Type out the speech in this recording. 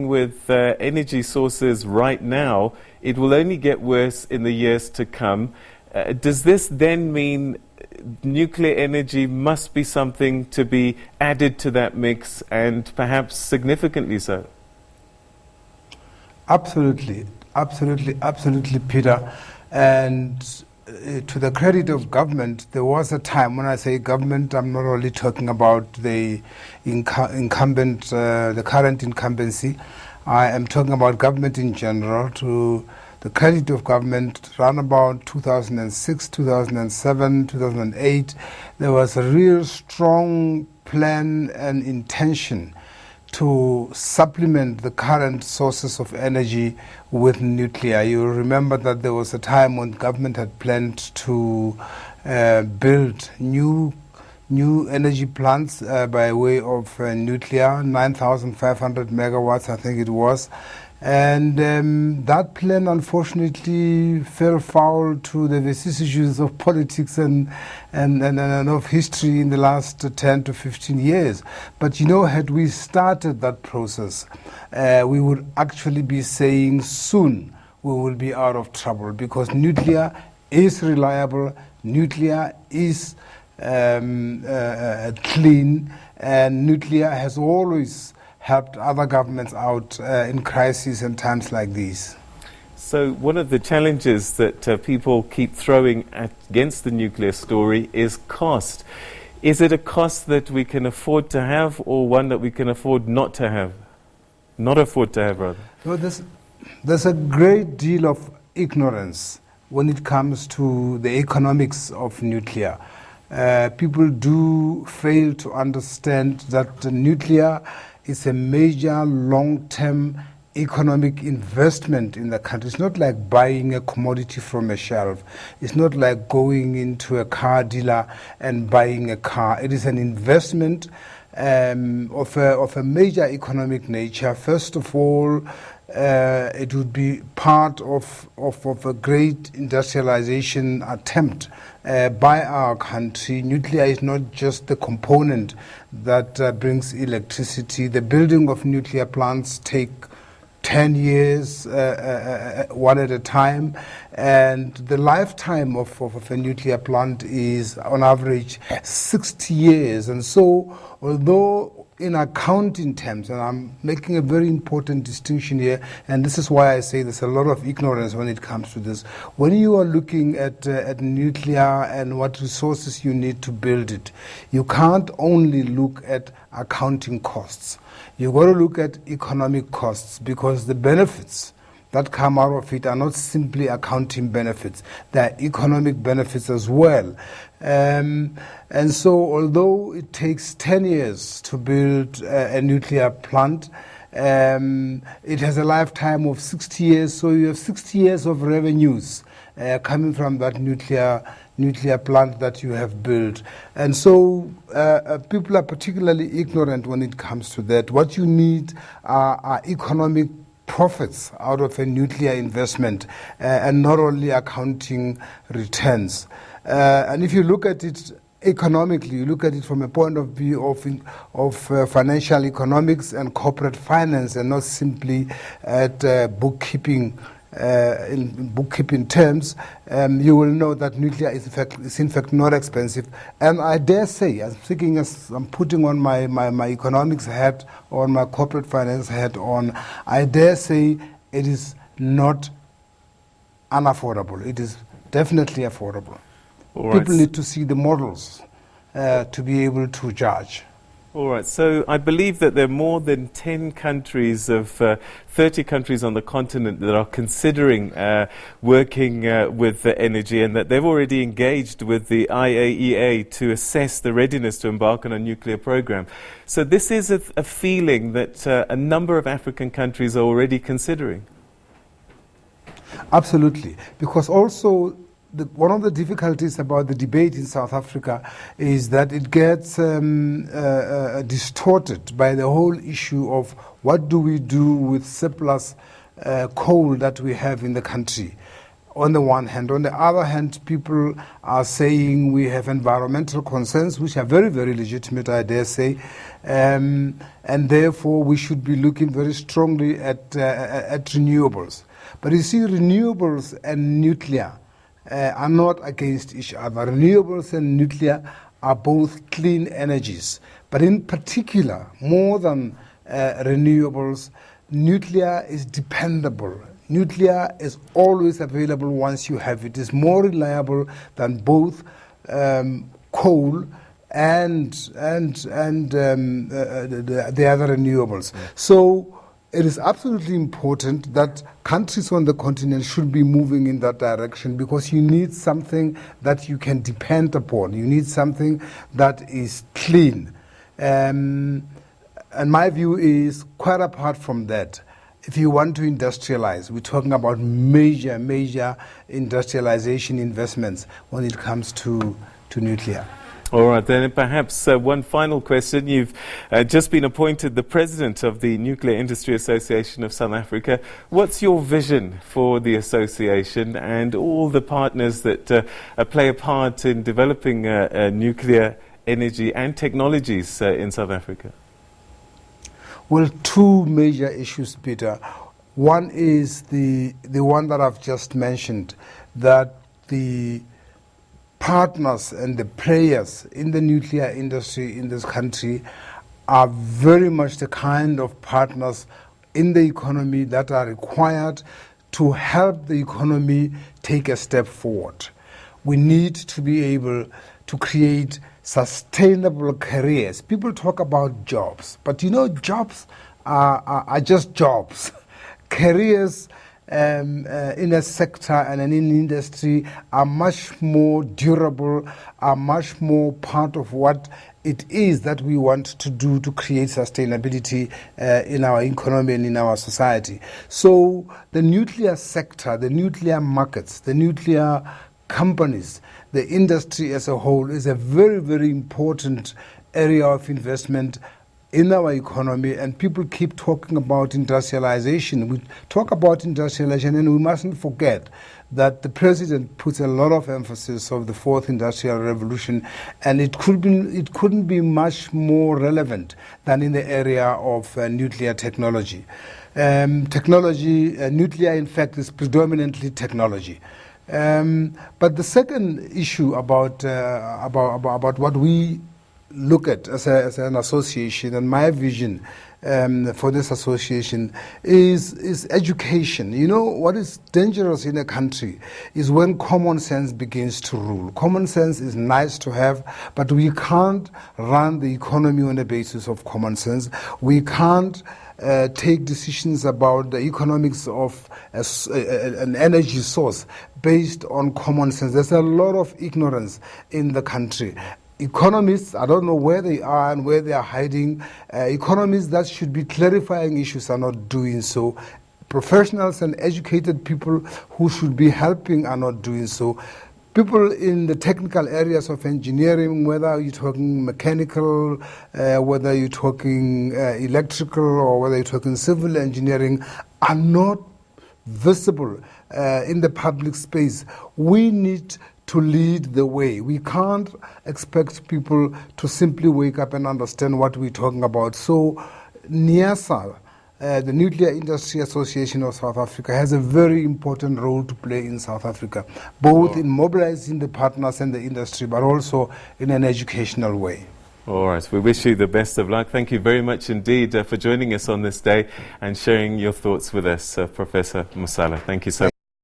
with energy sources right now, it will only get worse in the years to come. Does this then mean nuclear energy must be something to be added to that mix, and perhaps significantly so? Absolutely, Peter. And to the credit of government, there was a time, when I say government, I'm not only talking about the incumbent, the current incumbency. I am talking about government in general. To the credit of government, around about 2006, 2007, 2008, there was a real strong plan and intention to supplement the current sources of energy with nuclear. You remember that there was a time when government had planned to build new energy plants by way of nuclear, 9,500 megawatts, I think it was. And that plan, unfortunately, fell foul to the vicissitudes of politics and of history in the last 10 to 15 years. But, you know, had we started that process, we would actually be saying soon we will be out of trouble, because nuclear is reliable, nuclear is clean, and nuclear has always helped other governments out in crises and times like these. So one of the challenges that people keep throwing against the nuclear story is cost. Is it a cost that we can afford to have, or one that we can afford not to have? Not afford to have, rather. So there's a great deal of ignorance when it comes to the economics of nuclear. People do fail to understand that nuclear is a major long-term economic investment in the country. It's not like buying a commodity from a shelf. It's not like going into a car dealer and buying a car. It is an investment of a major economic nature. First of all, it would be part of a great industrialization attempt by our country. Nuclear is not just the component that brings electricity. The building of nuclear plants take 10 years, one at a time, and the lifetime of a nuclear plant is on average 60 years. And so, although in accounting terms, and I'm making a very important distinction here, and this is why I say there's a lot of ignorance when it comes to this. When you are looking at nuclear and what resources you need to build it, you can't only look at accounting costs. You've got to look at economic costs, because the benefits that come out of it are not simply accounting benefits. They're economic benefits as well. And so although it takes 10 years to build a nuclear plant, it has a lifetime of 60 years, so you have 60 years of revenues coming from that nuclear plant that you have built. And so people are particularly ignorant when it comes to that. What you need are economic profits out of a nuclear investment, and not only accounting returns. And if you look at it economically, you look at it from a point of view of financial economics and corporate finance, and not simply at bookkeeping. In bookkeeping terms, you will know that nuclear is in fact not expensive. And I dare say, I'm putting on my economics hat or my corporate finance hat on, I dare say it is not unaffordable. It is definitely affordable. All right. People need to see the models to be able to judge. All right, so I believe that there are more than 10 countries of 30 countries on the continent that are considering working with the energy, and that they've already engaged with the IAEA to assess the readiness to embark on a nuclear program. So this is a feeling that a number of African countries are already considering. Absolutely, because also one of the difficulties about the debate in South Africa is that it gets distorted by the whole issue of what do we do with surplus coal that we have in the country. on the one hand. On the other hand, people are saying we have environmental concerns, which are very, very legitimate, I dare say, and therefore we should be looking very strongly at renewables. But you see, renewables and nuclear are not against each other. Renewables and nuclear are both clean energies. But in particular, more than renewables, nuclear is dependable. Nuclear is always available once you have it. It's more reliable than both coal and the other renewables. Yeah. So it is absolutely important that countries on the continent should be moving in that direction, because you need something that you can depend upon. You need something that is clean. And my view is, quite apart from that, if you want to industrialize, we're talking about major industrialization investments when it comes to nuclear. All right, then perhaps one final question. You've just been appointed the president of the Nuclear Industry Association of South Africa. What's your vision for the association and all the partners that play a part in developing nuclear energy and technologies in South Africa? Well, two major issues, Peter. One is the one that I've just mentioned, that the partners and the players in the nuclear industry in this country are very much the kind of partners in the economy that are required to help the economy take a step forward. We need to be able to create sustainable careers. People talk about jobs, but you know, jobs are just jobs. Careers in a sector and in an industry are much more durable, are much more part of what it is that we want to do to create sustainability in our economy and in our society. So the nuclear sector, the nuclear markets, the nuclear companies, the industry as a whole is a very, very important area of investment in our economy, and people keep talking about industrialization. We talk about industrialization, and we mustn't forget that the president puts a lot of emphasis on the fourth industrial revolution, and it couldn't be much more relevant than in the area of nuclear technology. Nuclear, in fact, is predominantly technology. But the second issue about what we look at as an association, and my vision for this association is education. You know, what is dangerous in a country is when common sense begins to rule. Common sense is nice to have, but we can't run the economy on the basis of common sense. We can't take decisions about the economics of an energy source based on common sense. There's a lot of ignorance in the country. Economists, I don't know where they are and where they are hiding. Economists that should be clarifying issues are not doing so. Professionals and educated people who should be helping are not doing so. People in the technical areas of engineering, whether you're talking mechanical, whether you're talking electrical, or whether you're talking civil engineering, are not visible in the public space. We need to lead the way. We can't expect people to simply wake up and understand what we're talking about. So NIASA, the Nuclear Industry Association of South Africa, has a very important role to play in South Africa, both in mobilizing the partners and the industry, but also in an educational way. All right, we wish you the best of luck. Thank you very much indeed for joining us on this day and sharing your thoughts with us, Professor Mosala. Thank you so much.